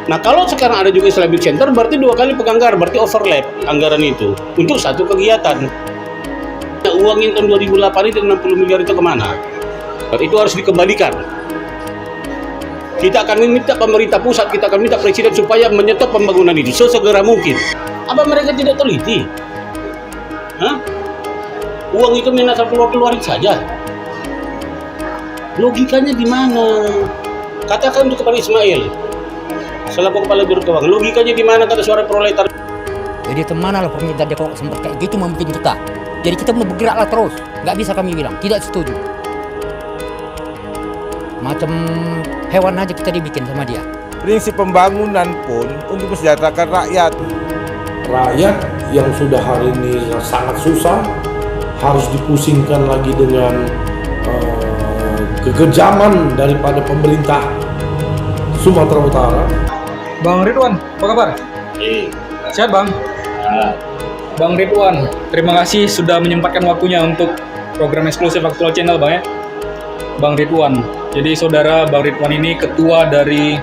Nah, kalau sekarang ada juga Islamic Center, berarti 2 kali penganggaran, berarti overlap anggaran itu untuk satu kegiatan. Nah, uang yang tahun 2008 itu 60 miliar itu kemana? Itu harus dikembalikan. Kita akan meminta pemerintah pusat, kita akan minta presiden supaya menyetop pembangunan itu sesegera mungkin. Apa mereka tidak teliti? Hah? Uang itu asal keluarin saja. Logikanya di mana? Katakan untuk kepada Ismail, selaku kepala biro keuangan, logikanya di mana kata suara proletar? Jadi kemana lah pemerintah dia kalau sempat kayak gitu membuat kita. Jadi kita mau bergeraklah terus. Nggak bisa kami bilang tidak setuju. Macam hewan aja kita dibikin sama dia. Prinsip pembangunan pun untuk mensejahterakan rakyat. Rakyat yang sudah hari ini sangat susah harus dipusingkan lagi dengan kekejaman daripada pemerintah Sumatera Utara. Bang Ridwan, apa kabar? Sehat Bang? Bang Ridwan, terima kasih sudah menyempatkan waktunya untuk program eksklusif Aktual Channel Bang ya. Bang Ridwan, jadi saudara Bang Ridwan ini ketua dari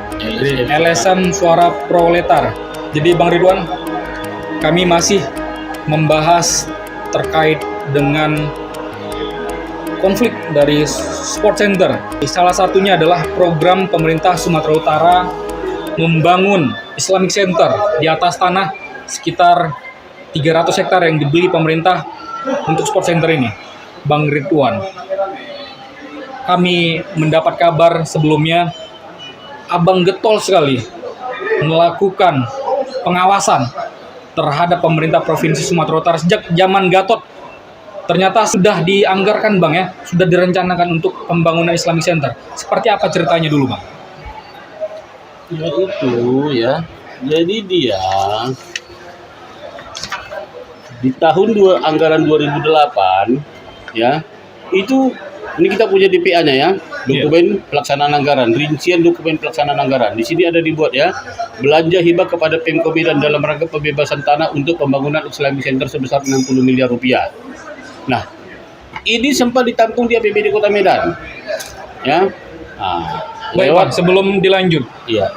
LSM Suara Proletar. Jadi Bang Ridwan, kami masih membahas terkait dengan konflik dari sport center. Salah satunya adalah program pemerintah Sumatera Utara membangun Islamic Center di atas tanah sekitar 300 hektar yang dibeli pemerintah untuk sport center ini. Bang Ridwan, kami mendapat kabar sebelumnya Abang getol sekali melakukan pengawasan terhadap pemerintah Provinsi Sumatera Utara sejak zaman Gatot. Ternyata sudah dianggarkan Bang ya, sudah direncanakan untuk pembangunan Islamic Center. Seperti apa ceritanya dulu Bang? Ya itu ya, jadi dia di tahun anggaran 2008 ya, itu ini kita punya DPA-nya ya, dokumen pelaksanaan anggaran, rincian dokumen pelaksanaan anggaran. Di sini ada dibuat ya, belanja hibah kepada Pemko Medan dalam rangka pembebasan tanah untuk pembangunan Islamic Center sebesar 60 miliar rupiah. Nah, ini sempat ditampung di APBD Kota Medan, ya. Baik Bang, sebelum dilanjut, iya.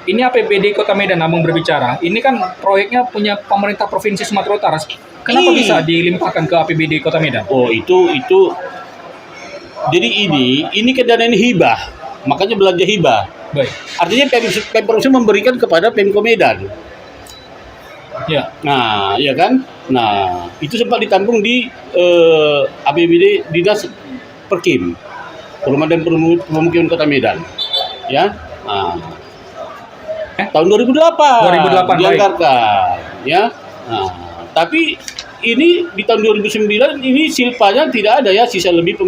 Ini APBD Kota Medan Abang berbicara. Ini kan proyeknya punya pemerintah Provinsi Sumatera Utara. Kenapa bisa dilimpahkan ke APBD Kota Medan? Oh, itu. Jadi ini kan dana ini hibah, makanya belanja hibah. Baik. Artinya Pemprov memberikan kepada Pemko Medan. Ya. Nah, iya kan? Nah, itu sempat ditampung di APBD Dinas Perkim, Perumahan dan Pemukiman Kota Medan. Ya. Nah, tahun 2008 dianggarkan, ya. Nah, tapi ini di tahun 2009 ini silpanya tidak ada ya, sisa lebih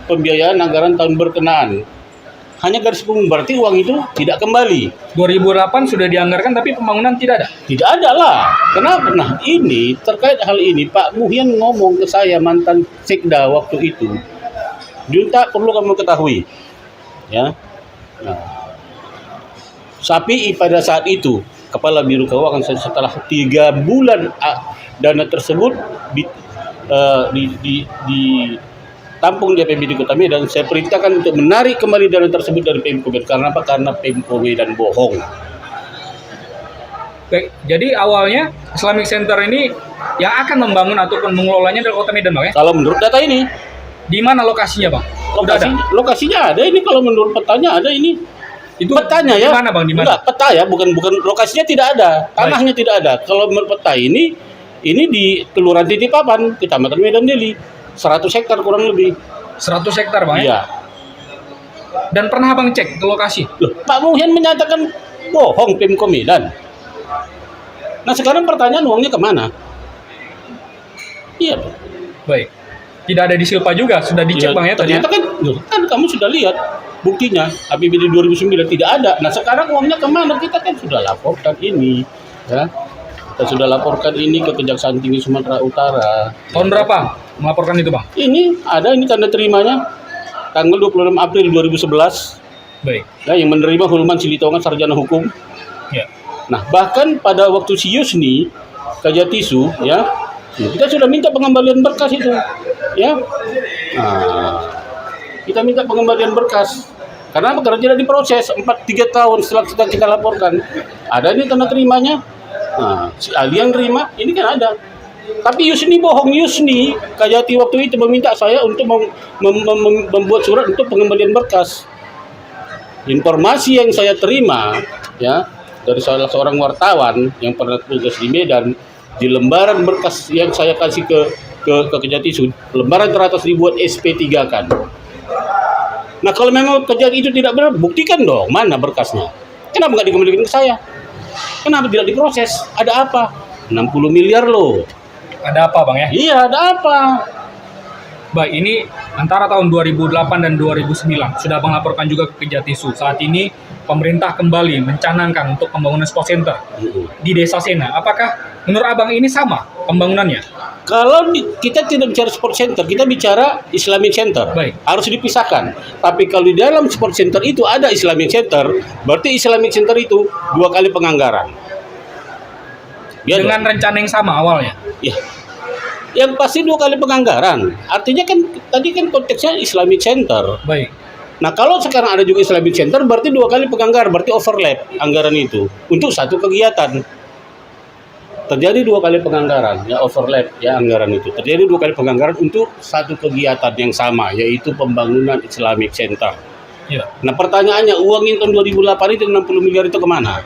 pembiayaan anggaran tahun berkenaan. Hanya garis punggung, berarti uang itu tidak kembali. 2008 sudah dianggarkan tapi pembangunan tidak ada? Tidak ada lah. Kenapa? Nah, ini terkait hal ini Pak Muhyan ngomong ke saya, mantan Sekda waktu itu. Junta perlu kamu ketahui. Ya. Nah, tapi pada saat itu Kepala Biro Keuangan setelah 3 bulan dana tersebut ditampung di APBD Kota Medan, saya perintahkan untuk menarik kembali dana tersebut dari Pemko Medan. Karena apa? Karena Pemko Medan bohong. Baik, jadi awalnya Islamic Center ini yang akan membangun ataupun mengelolanya dari Kota Medan Bang ya? Kalau menurut data ini, di mana lokasinya Bang? Lokasinya ada ini, kalau menurut petanya ada ini. Itu petanya ya. Di mana Bang? Di mana? Enggak, peta ya, bukan lokasinya tidak ada, tanahnya tidak ada. Kalau menurut peta ini di Kelurahan Titipapan, Kecamatan Medan Deli, 100 hektar kurang lebih. 100 hektar Bang ya? Iya. Dan pernah Bang cek ke lokasi? Loh, Pak Muhyan menyatakan bohong Pemko Medan. Nah, sekarang pertanyaan uangnya kemana? Iya. Baik. Tidak ada di Silpa juga, sudah dicek Bang ya? Ternyata kan kamu sudah lihat buktinya APBD 2009 tidak ada. Nah, sekarang uangnya kemana? Kita kan sudah laporkan ini, ya. Kita sudah laporkan ini ke Kejaksaan Tinggi Sumatera Utara. Tahun berapa melaporkan itu Bang? Ini ada tanda terimanya tanggal 26 April 2011. Baik. Ya, yang menerima Hulman Silitongan sarjana hukum. Ya. Nah, bahkan pada waktu si Yusni Kajatisu, ya, kita sudah minta pengembalian berkas itu, ya. Nah, kita minta pengembalian berkas. Karena apa? Karena tidak diproses 3 tahun setelah kita laporkan. Ada ini tanda terimanya. Nah, si Ali yang terima, ini kan ada. Tapi Yusni bohong. Yusni Kajati waktu itu meminta saya untuk membuat surat untuk pengembalian berkas. Informasi yang saya terima ya dari salah seorang wartawan yang pernah tugas di Medan, di lembaran berkas yang saya kasih ke Kejati Sud, lembaran teratas dibuat SP3 kan. Nah kalau memang kejadian itu tidak benar, buktikan dong mana berkasnya. Kenapa nggak dikembalikan ke saya? Kenapa tidak diproses? Ada apa? 60 miliar loh. Ada apa Bang ya? Iya, ada apa? Baik, ini antara tahun 2008 dan 2009 sudah Abang laporkan juga ke Kejatisu. Saat ini pemerintah kembali mencanangkan untuk pembangunan sport center di Desa Sena. Apakah menurut Abang ini sama pembangunannya? Kalau kita tidak bicara sport center, kita bicara Islamic Center. Baik. Harus dipisahkan. Tapi kalau di dalam sport center itu ada Islamic Center, berarti Islamic Center itu 2 kali penganggaran. Ya Dengan rencana yang sama awalnya? Ya. Yang pasti 2 kali penganggaran. Artinya kan tadi kan konteksnya Islamic Center. Baik. Nah kalau sekarang ada juga Islamic Center, berarti 2 kali penganggaran, berarti overlap anggaran itu untuk satu kegiatan. Terjadi 2 kali penganggaran, ya overlap ya anggaran itu. Terjadi 2 kali penganggaran untuk satu kegiatan yang sama, yaitu pembangunan Islamic Center. Ya. Nah pertanyaannya, uang yang tahun 2008 itu 60 miliar itu kemana?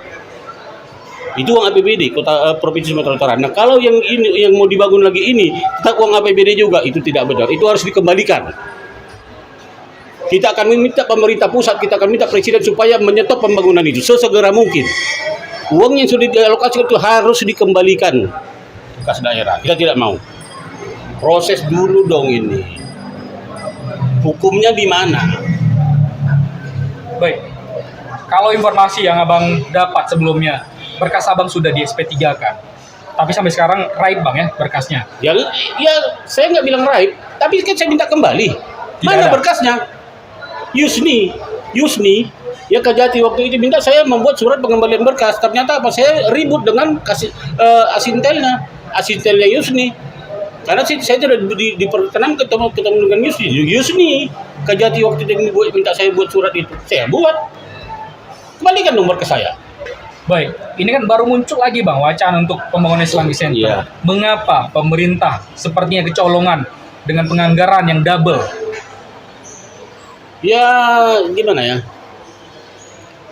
Itu uang APBD Kota Provinsi Sumatera Utara. Nah kalau yang ini yang mau dibangun lagi ini, tetap uang APBD juga, itu tidak benar. Itu harus dikembalikan. Kita akan meminta pemerintah pusat, kita akan minta presiden supaya menyetop pembangunan itu sesegera mungkin. Uang yang sudah dialokasikan itu harus dikembalikan kas daerah. Kita tidak mau. Proses dulu dong ini. Hukumnya di mana? Baik. Kalau informasi yang Abang dapat sebelumnya, berkas Abang sudah di SP3 kan? Tapi sampai sekarang raib Bang ya berkasnya? Ya saya nggak bilang raib, tapi kan saya minta kembali. Tidak Mana ada. berkasnya? Yusni, ya Kajati waktu itu minta saya membuat surat pengembalian berkas. Ternyata apa? Saya ribut dengan asintelnya Yusni. Karena saya tidak diperkenan ketemu dengan Yusni. Yusni Kajati waktu itu minta saya buat surat itu. Saya buat. Kembalikan nomor ke saya. Baik, ini kan baru muncul lagi Bang wacana untuk pembangunan Islamic Center. Iya. Mengapa pemerintah sepertinya kecolongan dengan penganggaran yang double? Ya gimana ya?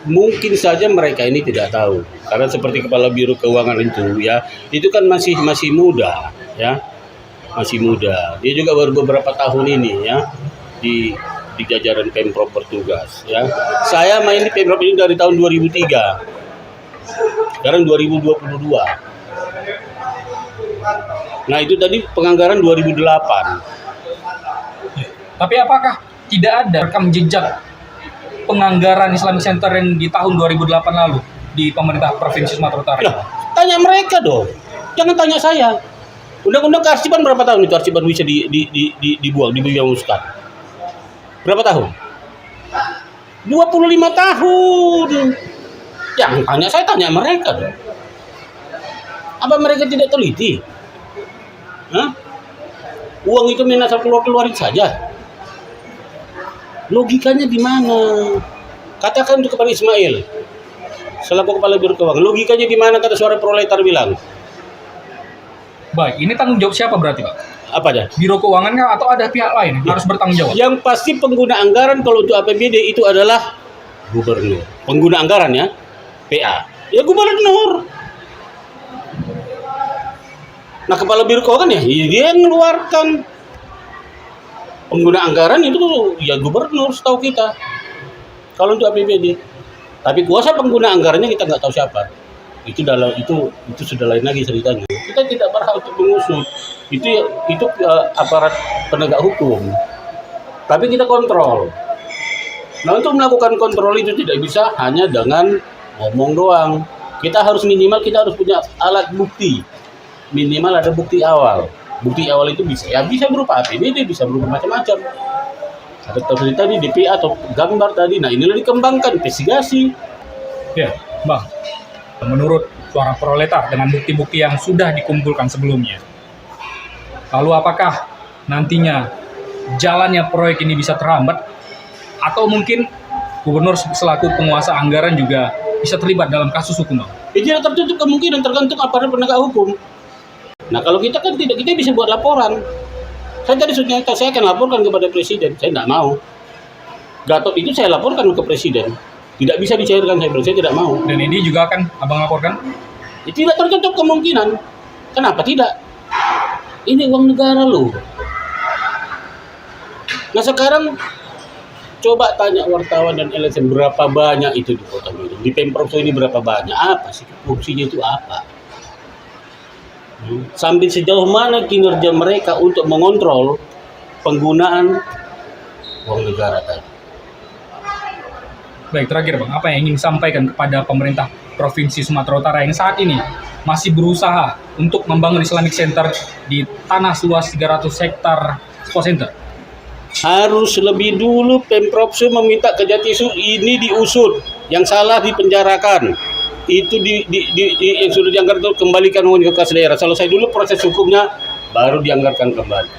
Mungkin saja mereka ini tidak tahu. Karena seperti Kepala Biro Keuangan itu kan masih muda ya. Masih muda. Dia juga baru beberapa tahun ini ya di jajaran Pemprov bertugas ya. Saya main di Pemprov ini dari tahun 2003. Sekarang 2022. Nah itu tadi penganggaran 2008. Tapi apakah tidak ada rekam jejak penganggaran Islamic Center yang di tahun 2008 lalu di pemerintah Provinsi Sumatera Utara? Nah, tanya mereka dong. Jangan tanya saya. Undang-undang kearsipan berapa tahun itu arsipan bisa dibuang, dimusnahkan? Berapa tahun? 25 tahun. Jangan tanya saya, tanya mereka dong. Apa mereka tidak teliti? Hah? Uang itu main asal keluarin saja. Logikanya di mana? Katakan untuk kepada Ismail, selaku Kepala Biro Keuangan, logikanya di mana kata suara proletar bilang? Baik, ini tanggung jawab siapa berarti Pak? Apa aja? Biro Keuangan kah atau ada pihak lain yang harus bertanggung jawab? Yang pasti pengguna anggaran kalau untuk APBD itu adalah gubernur. Pengguna anggaran ya, PA. Ya gubernur. Nah Kepala Biro Keuangan ya, dia yang mengeluarkan. Pengguna anggaran itu ya gubernur setahu kita. Kalau untuk APBD. Tapi kuasa pengguna anggarannya kita nggak tahu siapa. Itu sudah lain lagi ceritanya. Kita tidak berhak untuk mengusut. Itu aparat penegak hukum. Tapi kita kontrol. Nah untuk melakukan kontrol itu tidak bisa hanya dengan ngomong doang. Kita harus punya alat bukti. Minimal ada bukti awal. Bukti awal itu bisa berupa APBD, bisa berupa macam-macam. Ada tadi DPA atau gambar tadi. Nah inilah dikembangkan investigasi. Ya, Bang. Menurut suara proletar dengan bukti-bukti yang sudah dikumpulkan sebelumnya. Lalu apakah nantinya jalannya proyek ini bisa terhambat atau mungkin gubernur selaku penguasa anggaran juga bisa terlibat dalam kasus hukum, Bang? Tidak tertutup kemungkinan, tergantung aparat penegak hukum. Nah kalau kita kan tidak, kita bisa buat laporan. Saya tadi sudah saya akan laporkan kepada presiden. Saya tidak mau. Gatot itu saya laporkan ke presiden. Tidak bisa dicairkan, saya tidak mau. Dan ini juga akan Abang laporkan? Ya, tidak tertutup kemungkinan. Kenapa tidak? Ini uang negara loh. Nah sekarang coba tanya wartawan dan LSM berapa banyak itu di Kota Medan. Di Pemprov ini berapa banyak? Apa sih fungsinya itu apa? Sampai sejauh mana kinerja mereka untuk mengontrol penggunaan uang negara tadi? Baik, terakhir Bang, apa yang ingin disampaikan kepada pemerintah Provinsi Sumatera Utara yang saat ini masih berusaha untuk membangun Islamic Center di tanah seluas 300 hektar Sport Center? Harus lebih dulu Pemprov meminta Kejati ini diusut, yang salah dipenjarakan, itu yang sudah dianggarkan itu kembalikan uangnya ke kas daerah. Selesai dulu proses hukumnya, baru dianggarkan kembali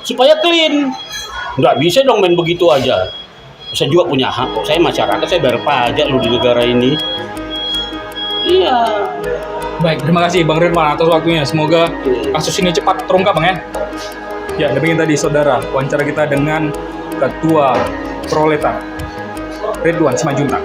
supaya clean. Nggak bisa dong main begitu aja. Saya juga punya hak kok, saya masyarakat, saya bayar pajak loh di negara ini. Iya. Baik, terima kasih Bang Ridwan atas waktunya. Semoga kasus ini cepat terungkap, Bang ya. Ya, demikian tadi saudara wawancara kita dengan Ketua Proletar Ridwan Simanjuntak.